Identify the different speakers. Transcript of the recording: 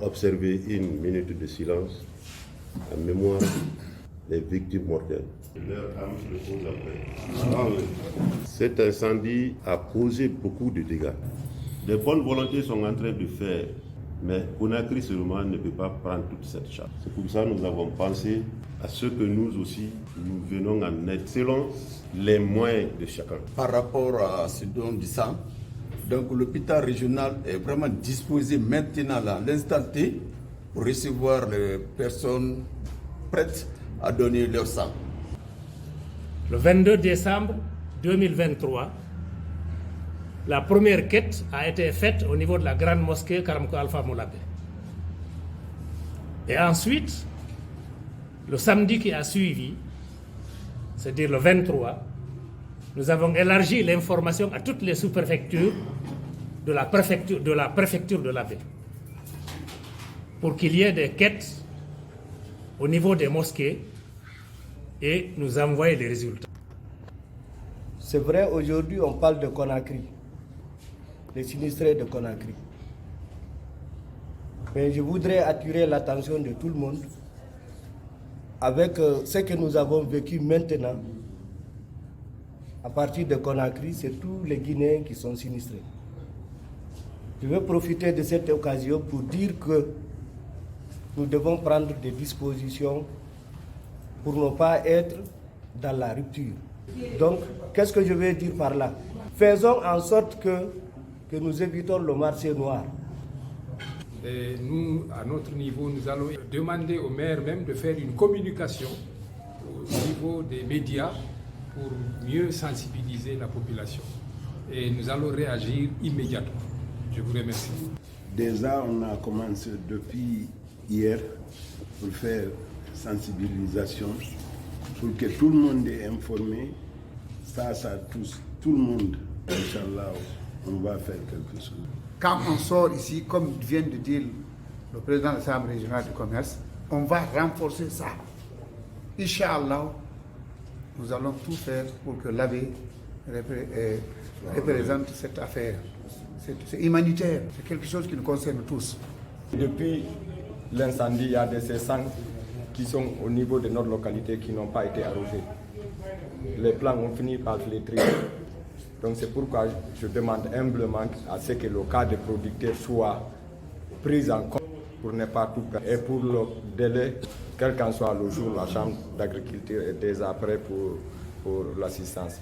Speaker 1: Observer une minute de silence en mémoire des victimes mortelles. Leur âme se repose après. Cet incendie a causé beaucoup de dégâts. Les bonnes volontés sont en train de faire, mais Conakry seulement ne peut pas prendre toute cette charge. C'est pour ça que nous avons pensé à ce que nous aussi, nous venons en aide selon les moyens de chacun.
Speaker 2: Par rapport à ce don du sang, donc l'hôpital régional est vraiment disposé maintenant à l'instant T pour recevoir les personnes prêtes à donner leur sang.
Speaker 3: Le 22 décembre 2023, la première quête a été faite au niveau de la grande mosquée Karamko Alpha Moulabé. Et ensuite, le samedi qui a suivi, c'est-à-dire le 23, nous avons élargi l'information à toutes les sous-préfectures de la préfecture de la baie pour qu'il y ait des quêtes au niveau des mosquées et nous envoyer les résultats.
Speaker 4: C'est vrai, aujourd'hui on parle de Conakry, les sinistrés de Conakry. Mais je voudrais attirer l'attention de tout le monde avec ce que nous avons vécu maintenant. À partir de Conakry, c'est tous les Guinéens qui sont sinistrés. Je veux profiter de cette occasion pour dire que nous devons prendre des dispositions pour ne pas être dans la rupture. Donc, qu'est-ce que je veux dire par là? Faisons en sorte que nous évitons le marché noir.
Speaker 5: Et nous, à notre niveau, nous allons demander au maire même de faire une communication au niveau des médias pour mieux sensibiliser la population. Et nous allons réagir immédiatement. Je vous remercie.
Speaker 6: Déjà, on a commencé depuis hier pour faire sensibilisation, pour que tout le monde est informé. Ça tous, tout le monde, Inch'Allah, on va faire quelque chose.
Speaker 7: Quand on sort ici, comme vient de dire le président de l'Assemblée régionale du commerce, on va renforcer ça. Inch'Allah, nous allons tout faire pour que l'ABE représente cette affaire. C'est humanitaire, c'est quelque chose qui nous concerne tous.
Speaker 8: Depuis l'incendie, il y a des C5 qui sont au niveau de notre localité qui n'ont pas été arrosés. Les plants ont fini par flétrir. Donc c'est pourquoi je demande humblement à ce que le cas des producteurs soit pris en compte pour ne pas tout perdre. Et pour le délai, quel qu'en soit le jour, la Chambre d'agriculture est déjà prête pour l'assistance.